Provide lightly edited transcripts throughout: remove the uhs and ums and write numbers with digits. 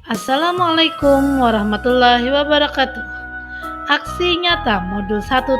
Assalamualaikum warahmatullahi wabarakatuh. Aksi nyata modul 1.1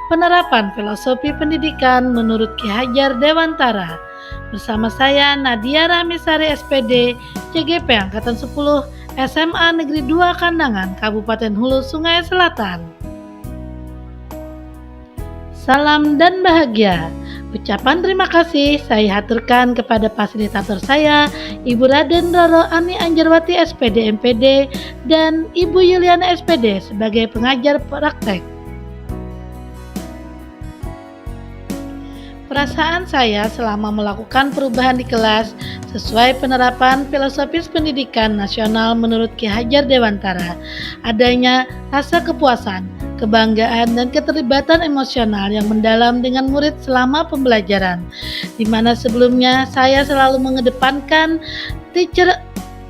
penerapan filosofi pendidikan menurut Ki Hajar Dewantara. Bersama saya Nadia Rahmisari SPD, CGP Angkatan 10, SMA Negeri 2 Kandangan, Kabupaten Hulu Sungai Selatan. Salam dan bahagia. Ucapan terima kasih saya haturkan kepada fasilitator saya, Ibu Raden Roro Ani Anjarwati SPD MPD dan Ibu Yuliana SPD sebagai pengajar praktek. Perasaan saya selama melakukan perubahan di kelas sesuai penerapan filosofis pendidikan nasional menurut Ki Hajar Dewantara, adanya rasa kepuasan, kebanggaan, dan keterlibatan emosional yang mendalam dengan murid selama pembelajaran, di mana sebelumnya saya selalu mengedepankan teacher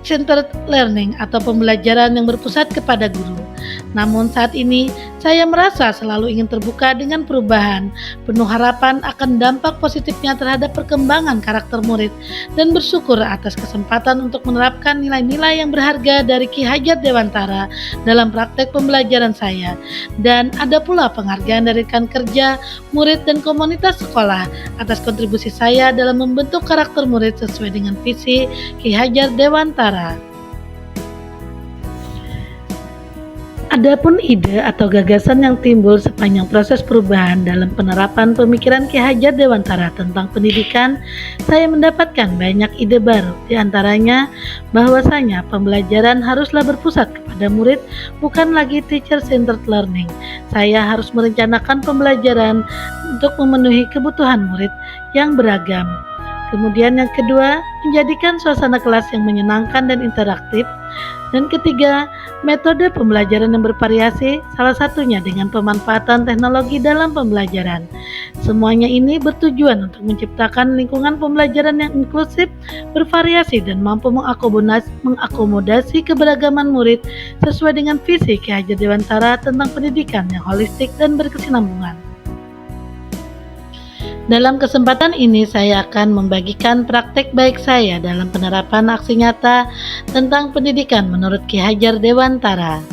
centered learning atau pembelajaran yang berpusat kepada guru. Namun saat ini saya merasa selalu ingin terbuka dengan perubahan, penuh harapan akan dampak positifnya terhadap perkembangan karakter murid, dan bersyukur atas kesempatan untuk menerapkan nilai-nilai yang berharga dari Ki Hajar Dewantara dalam praktek pembelajaran saya. Dan ada pula penghargaan dari rekan kerja, murid, dan komunitas sekolah atas kontribusi saya dalam membentuk karakter murid sesuai dengan visi Ki Hajar Dewantara. Adapun ide atau gagasan yang timbul sepanjang proses perubahan dalam penerapan pemikiran Ki Hajar Dewantara tentang pendidikan, saya mendapatkan banyak ide baru. Di antaranya, bahwasanya pembelajaran haruslah berpusat kepada murid, bukan lagi teacher-centered learning. Saya harus merencanakan pembelajaran untuk memenuhi kebutuhan murid yang beragam. Kemudian yang kedua, menjadikan suasana kelas yang menyenangkan dan interaktif. Dan ketiga, metode pembelajaran yang bervariasi, salah satunya dengan pemanfaatan teknologi dalam pembelajaran. Semuanya ini bertujuan untuk menciptakan lingkungan pembelajaran yang inklusif, bervariasi, dan mampu mengakomodasi keberagaman murid sesuai dengan visi Ki Hajar Dewantara tentang pendidikan yang holistik dan berkesinambungan. Dalam kesempatan ini saya akan membagikan praktek baik saya dalam penerapan aksi nyata tentang pendidikan menurut Ki Hajar Dewantara.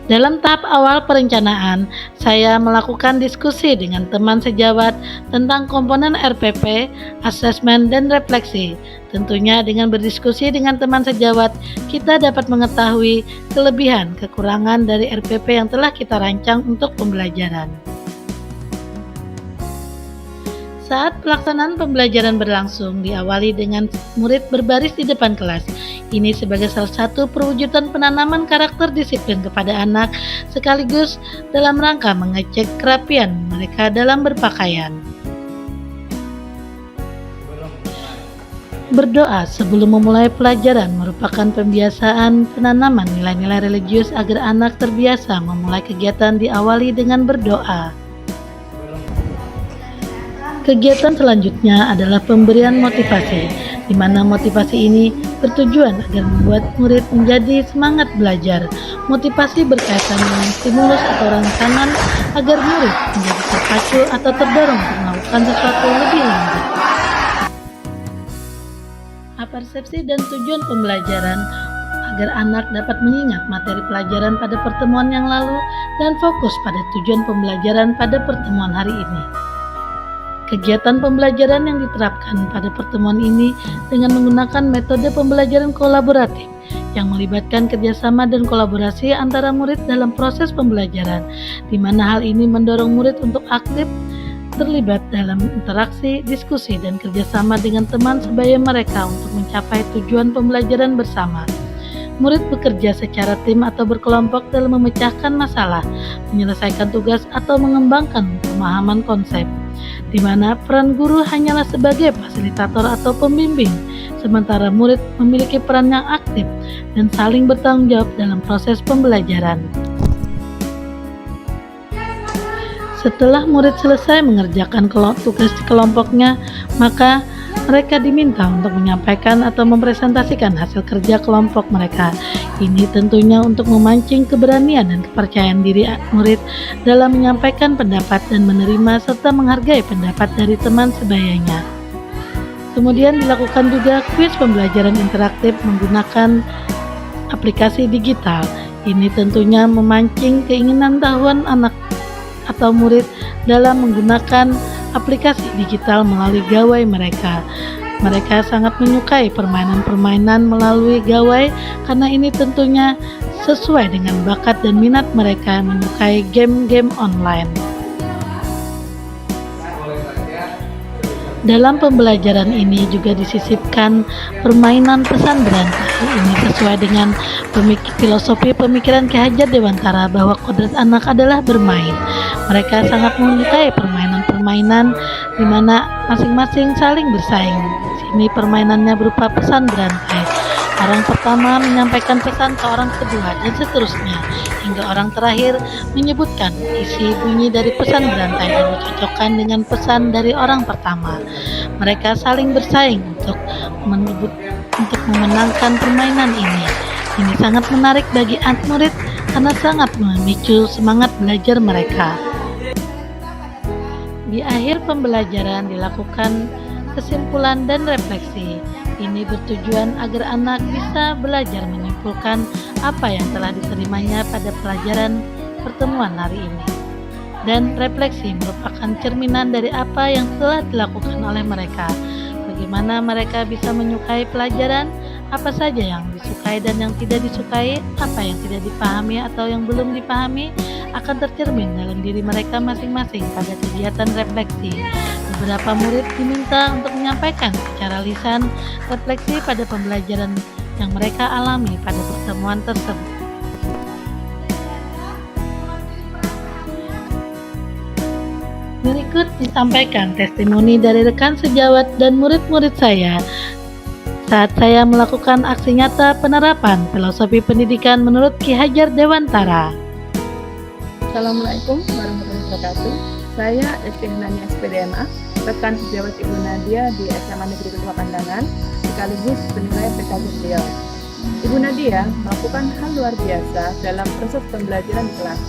Dalam tahap awal perencanaan, saya melakukan diskusi dengan teman sejawat tentang komponen RPP, asesmen, dan refleksi. Tentunya dengan berdiskusi dengan teman sejawat, kita dapat mengetahui kelebihan, kekurangan dari RPP yang telah kita rancang untuk pembelajaran. Saat pelaksanaan pembelajaran berlangsung, diawali dengan murid berbaris di depan kelas. Ini sebagai salah satu perwujudan penanaman karakter disiplin kepada anak, sekaligus dalam rangka mengecek kerapian mereka dalam berpakaian. Berdoa sebelum memulai pelajaran merupakan pembiasaan penanaman nilai-nilai religius agar anak terbiasa memulai kegiatan diawali dengan berdoa. Kegiatan selanjutnya adalah pemberian motivasi, di mana motivasi ini bertujuan agar membuat murid menjadi semangat belajar. Motivasi berkaitan dengan stimulus atau rangsangan agar murid menjadi terpacu atau terdorong untuk melakukan sesuatu lebih lanjut. Persepsi dan tujuan pembelajaran agar anak dapat mengingat materi pelajaran pada pertemuan yang lalu dan fokus pada tujuan pembelajaran pada pertemuan hari ini. Kegiatan pembelajaran yang diterapkan pada pertemuan ini dengan menggunakan metode pembelajaran kolaboratif yang melibatkan kerjasama dan kolaborasi antara murid dalam proses pembelajaran, di mana hal ini mendorong murid untuk aktif terlibat dalam interaksi, diskusi, dan kerjasama dengan teman sebaya mereka untuk mencapai tujuan pembelajaran bersama. Murid bekerja secara tim atau berkelompok dalam memecahkan masalah, menyelesaikan tugas, atau mengembangkan pemahaman konsep, di mana peran guru hanyalah sebagai fasilitator atau pembimbing, sementara murid memiliki peran yang aktif dan saling bertanggung jawab dalam proses pembelajaran. Setelah murid selesai mengerjakan tugas kelompoknya, maka mereka diminta untuk menyampaikan atau mempresentasikan hasil kerja kelompok mereka. Ini tentunya untuk memancing keberanian dan kepercayaan diri murid dalam menyampaikan pendapat dan menerima serta menghargai pendapat dari teman sebayanya. Kemudian dilakukan juga kuis pembelajaran interaktif menggunakan aplikasi digital. Ini tentunya memancing keinginan tahuan anak atau murid dalam menggunakan aplikasi digital melalui gawai mereka. Mereka sangat menyukai permainan-permainan melalui gawai karena ini tentunya sesuai dengan bakat dan minat mereka menyukai game-game online. Dalam pembelajaran ini juga disisipkan permainan pesan berantai. Ini sesuai dengan filosofi pemikiran Ki Hajar Dewantara bahwa kodrat anak adalah bermain. Mereka sangat menyukai permainan-permainan di mana masing-masing saling bersaing. Di sini permainannya berupa pesan berantai. Orang pertama menyampaikan pesan ke orang kedua dan seterusnya hingga orang terakhir menyebutkan isi bunyi dari pesan berantai dan dicocokkan dengan pesan dari orang pertama. Mereka saling bersaing untuk memenangkan permainan ini. Ini sangat menarik bagi anak murid karena sangat memicu semangat belajar mereka. Di akhir pembelajaran dilakukan kesimpulan dan refleksi. Ini bertujuan agar anak bisa belajar menyimpulkan apa yang telah diterimanya pada pelajaran pertemuan hari ini. Dan refleksi merupakan cerminan dari apa yang telah dilakukan oleh mereka. Bagaimana mereka bisa menyukai pelajaran, apa saja yang disukai dan yang tidak disukai, apa yang tidak dipahami atau yang belum dipahami akan tercermin dalam diri mereka masing-masing pada kegiatan refleksi. Beberapa murid diminta untuk menyampaikan secara lisan refleksi pada pembelajaran yang mereka alami pada pertemuan tersebut. Berikut disampaikan testimoni dari rekan sejawat dan murid-murid saya saat saya melakukan aksi nyata penerapan filosofi pendidikan menurut Ki Hajar Dewantara. Assalamualaikum warahmatullahi wabarakatuh. Saya Esti Nani SPDMA, rekan sejawat Ibu Nadia di SMA Negeri Ketua Pandangan, sekaligus penilai PKJ beliau. Ibu Nadia melakukan hal luar biasa dalam proses pembelajaran di kelas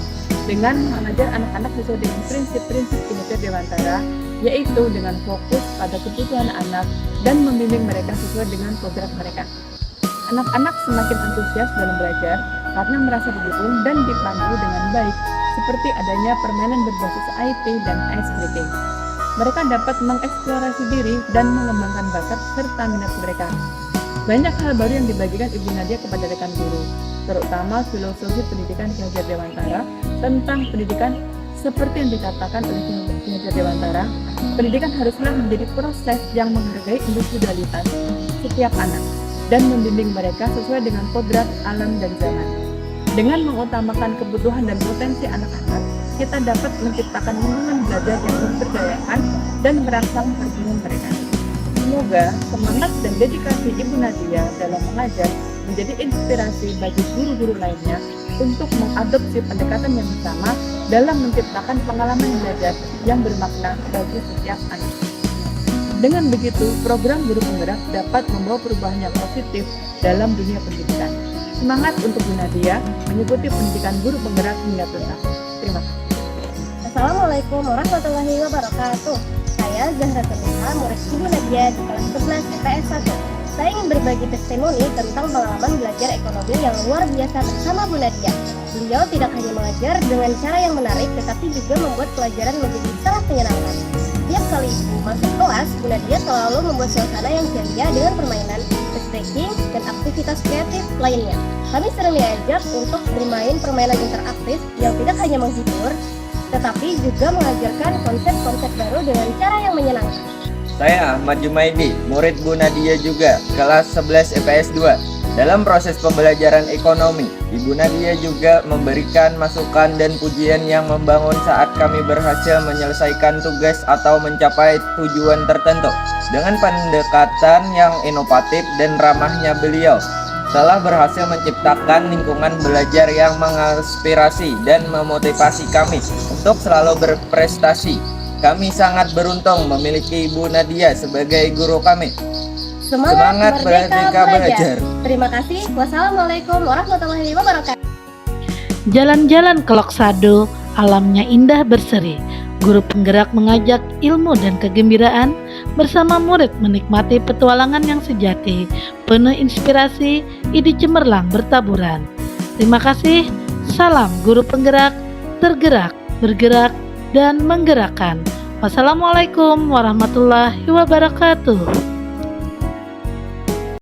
dengan mengajar anak-anak sesuai dengan prinsip-prinsip Ki Hajar Dewantara, yaitu dengan fokus pada kebutuhan anak dan membimbing mereka sesuai dengan program mereka. Anak-anak semakin antusias dalam belajar karena merasa didukung dan dipandu dengan baik, seperti adanya permainan berbasis IT dan ice breaking. Mereka dapat mengeksplorasi diri dan mengembangkan bakat serta minat mereka. Banyak hal baru yang dibagikan Ibu Nadia kepada rekan guru, terutama filosofi pendidikan Ki Hajar Dewantara tentang pendidikan seperti yang dikatakan oleh Ki Hajar Dewantara. Pendidikan haruslah menjadi proses yang menghargai individualitas setiap anak dan membimbing mereka sesuai dengan kodrat alam dan zaman. Dengan mengutamakan kebutuhan dan potensi anak-anak, kita dapat menciptakan lingkungan belajar yang memberdayakan dan merangsang perkembangan mereka. Semoga semangat dan dedikasi Ibu Nadia dalam mengajar menjadi inspirasi bagi guru-guru lainnya untuk mengadopsi pendekatan yang sama dalam menciptakan pengalaman belajar yang bermakna bagi setiap anak. Dengan begitu, program guru penggerak dapat membawa perubahan yang positif dalam dunia pendidikan. Semangat untuk Bu Nadia mengikuti pendidikan guru penggerak hingga tuntas. Terima kasih. Assalamualaikum warahmatullahi wabarakatuh. Saya Zahra Terliha, murid Ibu Nadia di kelas 11 IPS 1. Saya ingin berbagi testimoni tentang pengalaman belajar ekonomi yang luar biasa bersama Bu Nadia. Beliau tidak hanya mengajar dengan cara yang menarik, tetapi juga membuat pelajaran menjadi sangat menyenangkan. Setiap kali Ibu masuk kelas, Bu Nadia selalu membuat suasana yang ceria dengan permainan, stretching, dan aktivitas kreatif lainnya. Kami sering diajak untuk bermain permainan interaktif yang tidak hanya menghibur, tetapi juga mengajarkan konsep-konsep baru dengan cara yang menyenangkan. Saya Ahmad Jumaidi, murid Bu Nadia juga, kelas 11 IPS 2. Dalam proses pembelajaran ekonomi, Ibu Nadia juga memberikan masukan dan pujian yang membangun saat kami berhasil menyelesaikan tugas atau mencapai tujuan tertentu. Dengan pendekatan yang inovatif dan ramahnya beliau, telah berhasil menciptakan lingkungan belajar yang menginspirasi dan memotivasi kami untuk selalu berprestasi. Kami sangat beruntung memiliki Ibu Nadia sebagai guru kami. Semangat merdeka belajar. Terima kasih. Wassalamualaikum warahmatullahi wabarakatuh. Jalan-jalan ke Loksado, alamnya indah berseri. Guru penggerak mengajak ilmu dan kegembiraan, bersama murid menikmati petualangan yang sejati, penuh inspirasi, ide cemerlang bertaburan. Terima kasih, salam guru penggerak, tergerak, bergerak, dan menggerakkan. Wassalamualaikum warahmatullahi wabarakatuh.